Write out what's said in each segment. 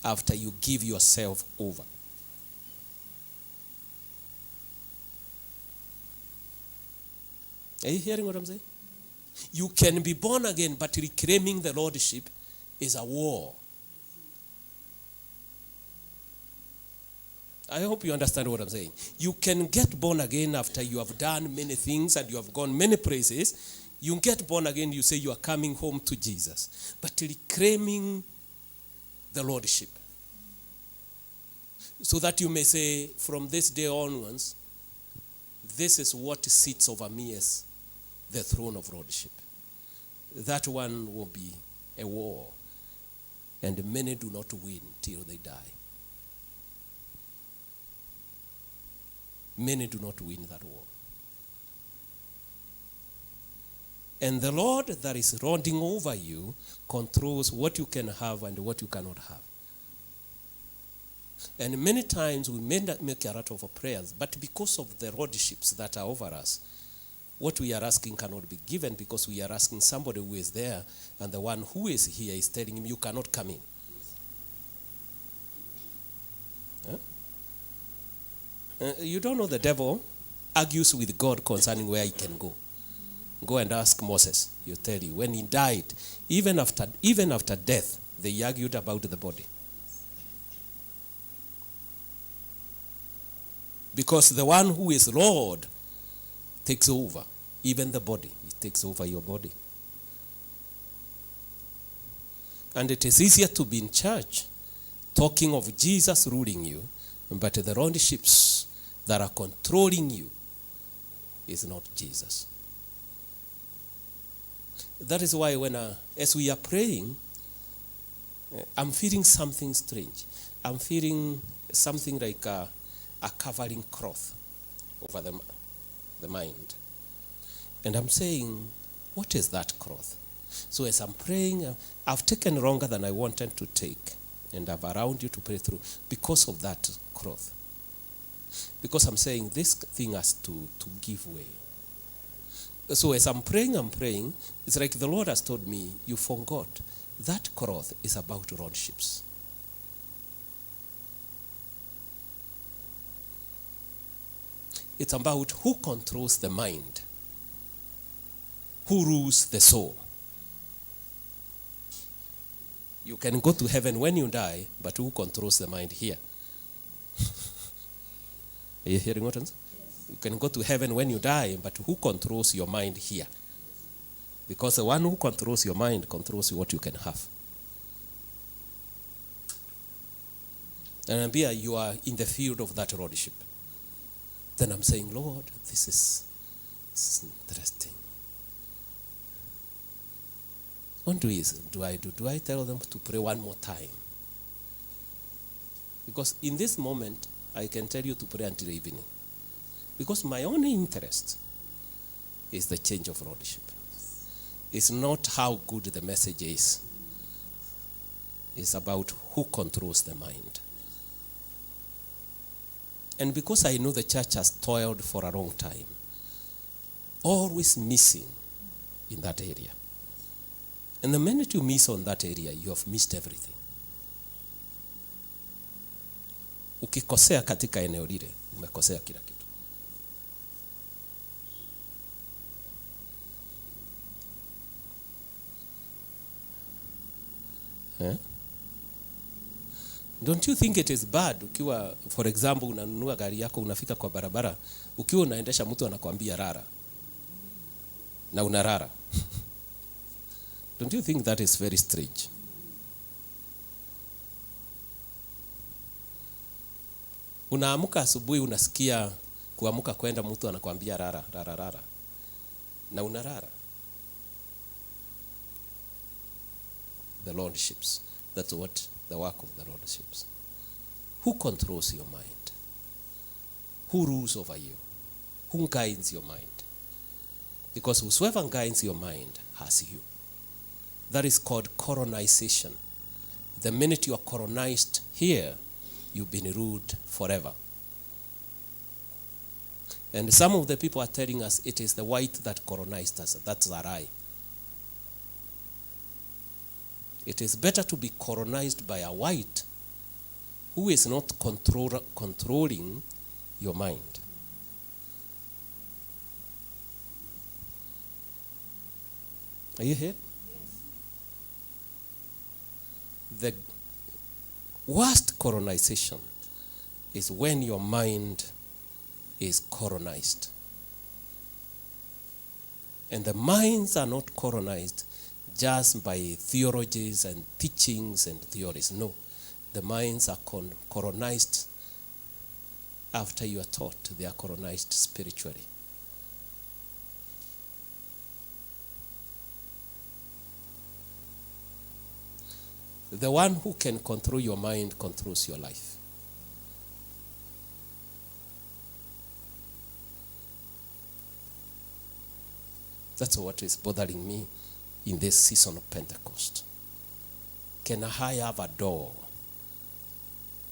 after you give yourself over. Are you hearing what I'm saying? You can be born again, but reclaiming the lordship is a war. I hope you understand what I'm saying. You can get born again after you have done many things and you have gone many places. You get born again, you say you are coming home to Jesus. But reclaiming the lordship. So that you may say, from this day onwards, this is what sits over me as the throne of lordship. That one will be a war. And many do not win till they die. Many do not win that war. And the Lord that is lording over you controls what you can have and what you cannot have. And many times we may not make a lot of prayers, but because of the lordships that are over us, what we are asking cannot be given because we are asking somebody who is there, and the one who is here is telling him, you cannot come in. You don't know the devil argues with God concerning where he can go. Go and ask Moses. He'll tell you. When he died, even after death, they argued about the body. Because the one who is Lord takes over, even the body. He takes over your body. And it is easier to be in church talking of Jesus ruling you, but the lordships that are controlling you is not Jesus. That is why as we are praying, I'm feeling something strange. I'm feeling something like a covering cloth over the mind. And I'm saying, what is that cloth? So as I'm praying, I've taken longer than I wanted to take. And I've allowed you to pray through because of that cloth. Because I'm saying this thing has to give way. So as I'm praying, it's like the Lord has told me, you forgot. That cloth is about lordships. It's about who controls the mind, who rules the soul. You can go to heaven when you die, but who controls the mind here? Are you hearing what I'm saying? You can go to heaven when you die, but who controls your mind here? Because the one who controls your mind controls what you can have. And here you are in the field of that lordship. Then I'm saying, Lord, this is interesting. What do I do? Do I tell them to pray one more time? Because in this moment, I can tell you to pray until evening. Because my only interest is the change of lordship. It's not how good the message is. It's about who controls the mind. And because I know the church has toiled for a long time, always missing in that area. And the minute you miss on that area, you have missed everything. Ukikosea katika eneo lile, umekosea kila kitu. Don't you think it is bad ukiwa, for example, unanunua gari yako, unafika kwa barabara, ukiwa unaendesha mtu anakuambia rara, na unarara? Don't you think that is very strange? Unaamuka asubuhi, unasikia kuamuka kwenda, mtu anakuambia rara, rara, rara, na unarara. The lordships. That's what the work of the lordships. Who controls your mind? Who rules over you? Who guides your mind? Because whosoever guides your mind has you. That is called colonization. The minute you are colonized here, you've been ruled forever. And some of the people are telling us it is the white that colonized us. That's a lie. It is better to be colonized by a white who is not controlling your mind. Are you here? The worst colonization is when your mind is colonized. And the minds are not colonized just by theologies and teachings and theories. No, the minds are colonized after you are taught. They are colonized spiritually. The one who can control your mind controls your life. That's what is bothering me in this season of Pentecost. Can I have a door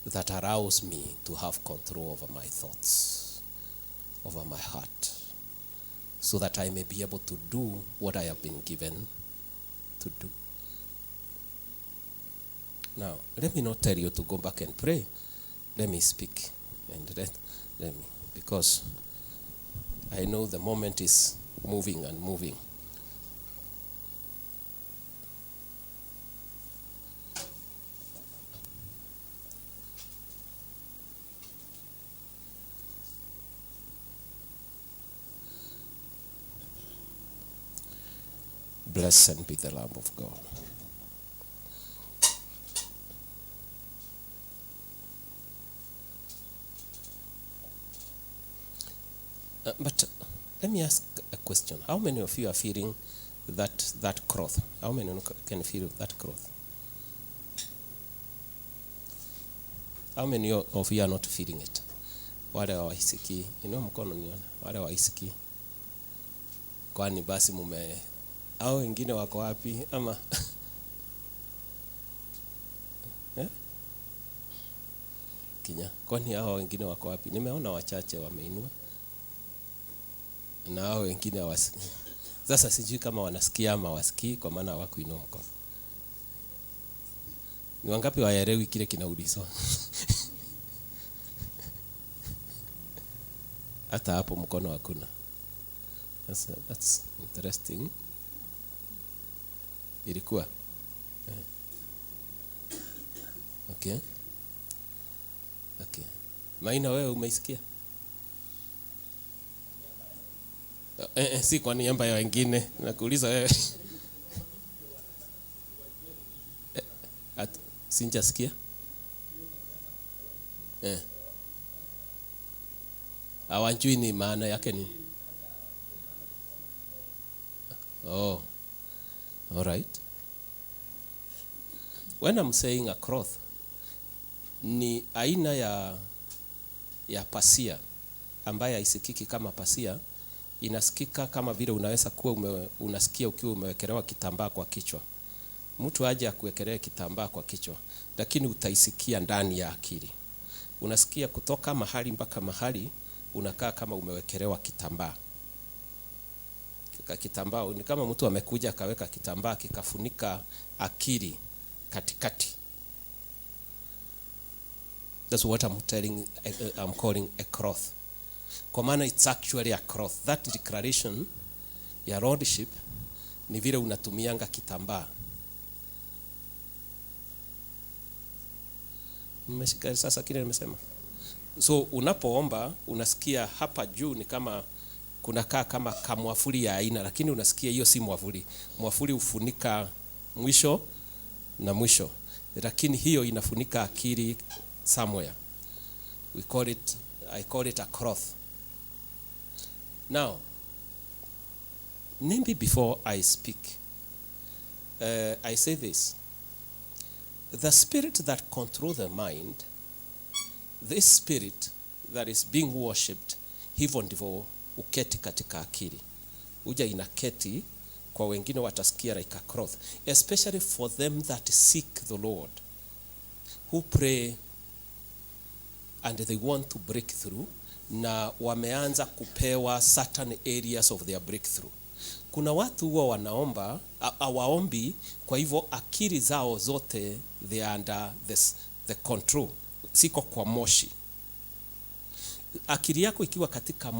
that allows me to have control over my thoughts, over my heart, so that I may be able to do what I have been given to do? Now, let me not tell you to go back and pray. Let me speak. And let me, because I know the moment is moving and moving. Blessed be the Lamb of God. But let me ask a question. How many of you are feeling that cloth? How many can feel that cloth? How many of you are not feeling it? Wale hawaisiki, inua mkono nione. Wale hawaisiki. Kwani basi mume hao wengine wako wapi ama Kinya, kwani hao wengine wako wapi? Nimeona wachache wameinua. Na hao wengine hawasikii. Sasa sijui kama wanasikia ama wasikii kwa maana hawakuinua mkono. Ni wangapi waelewi kile kinaulizwa? Hata hapo mkono hakuna. That's interesting. Ilikuwa. Okay. Maina, wewe umeisikia? Si kwa niaba ya wengine, nakuuliza wewe. Sinjasikia? Hawajui ni maana yake ni. Oh. All right. When I'm saying a cloth, ni aina ya pasia ambayo haisikiki kama pasia, inasikika kama vile unaweza kuwa unasikia ukiwa umewekelewa kitambaa kwa kichwa. Mtu aje akuwekelee kitambaa kwa kichwa, lakini utaisikia ndani ya akili. Unasikia kutoka mahali mpaka mahali, unakaa kama umewekelewa kitambaa. Kitambaa ni kama mtu amekuja akaweka kitambaa kikafunika akili katikati. That's what I'm calling a cloth. Kwa maana it's actually a cloth. That declaration ya lordship ni vile unatumianga kitambaa. Mmeshika sasa kile nimesema? So unapoomba unasikia hapa juu ni kama kunakaa kama kamwafuli ya aina, lakini unasikia hiyo si mwafuli. Mwafuli ufunika mwisho na mwisho, lakini hiyo inafunika akili somewhere. I call it a cloth. Now, maybe before I speak, I say this. The spirit that controls the mind, this spirit that is being worshipped, hivyo ndivyo uketi katika akili. Uja inaketi, kwa wengine watasikia like a cloth, especially for them that seek the Lord, who pray and they want to break through, na wameanza kupewa certain areas of their breakthrough. Kuna watu huwa wanaomba, hawaombi, kwa hivyo akili zao zote they are under the control. siko kwa moshi. Akili yako ikiwa katika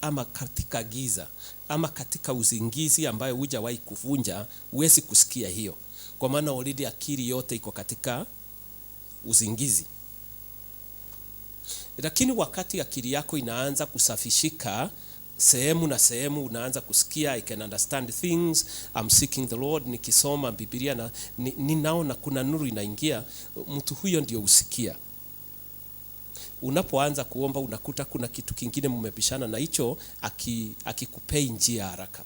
ama katika giza ama katika uzingizi ambayo hujawahi kuvunja, huwezi kusikia hiyo, kwa maana already akili yote iko katika uzingizi. Lakini wakati akili yako inaanza kusafishika, sehemu na sehemu unaanza kusikia, I can understand things, I'm seeking the Lord, nikisoma Biblia na ninaona kuna nuru inaingia, mtu huyo ndio usikia. Unapoanza kuomba unakuta kuna kitu kingine mmepishana na hicho, akikupei njia haraka,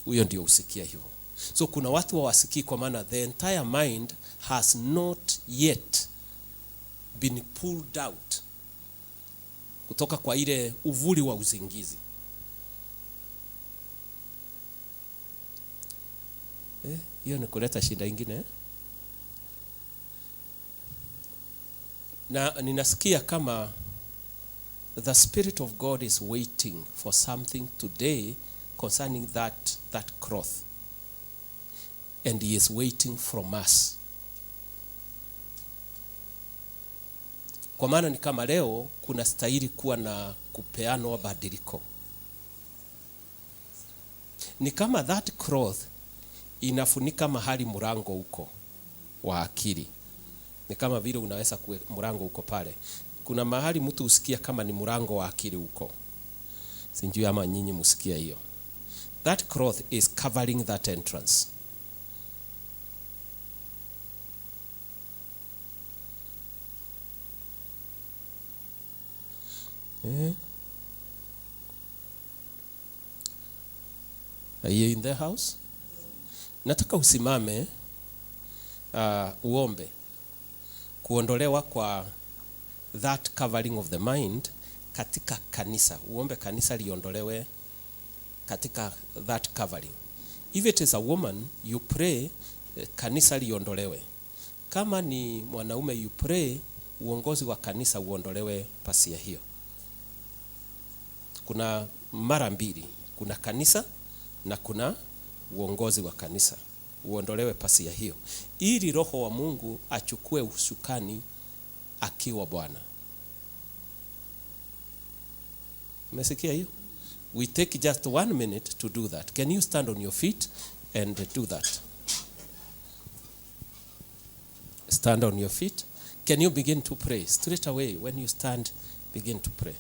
huyo ndio usikia hivyo. So kuna watu hawasikii kwa maana the entire mind has not yet been pulled out kutoka kwa ile uvuli wa uzingizi. Hiyo ni kuleta shida ingine. Na ninasikia kama the Spirit of God is waiting for something today concerning that growth, and he is waiting from us. Kwa maana ni kama leo kuna stahili kuwa na kupeanwa badiliko. Ni kama that growth inafunika mahali mlango huko wa akili. Ni kama vile unaweza kuwe mlango huko pale. Kuna mahali mtu usikia kama ni mlango wa akili huko. Sijui ama nyinyi msikia hiyo. That growth is covering that entrance. Are you in the house? Nataka usimame uombe kuondolewa kwa that covering of the mind katika kanisa. Uombe kanisa liondolewe katika that covering. If it is a woman, you pray kanisa liondolewe. Kama ni mwanaume, you pray uongozi wa kanisa uondolewe pasia hiyo. Kuna mara mbili, kuna kanisa na kuna uongozi wa kanisa, uondolewe pasia hiyo, ili Roho wa Mungu achukue usukani akiwa Bwana. Umesikia hiyo? We take just 1 minute to do that. Can you stand on your feet and do that? Stand on your feet. Can you begin to pray straight away? When you stand, begin to pray.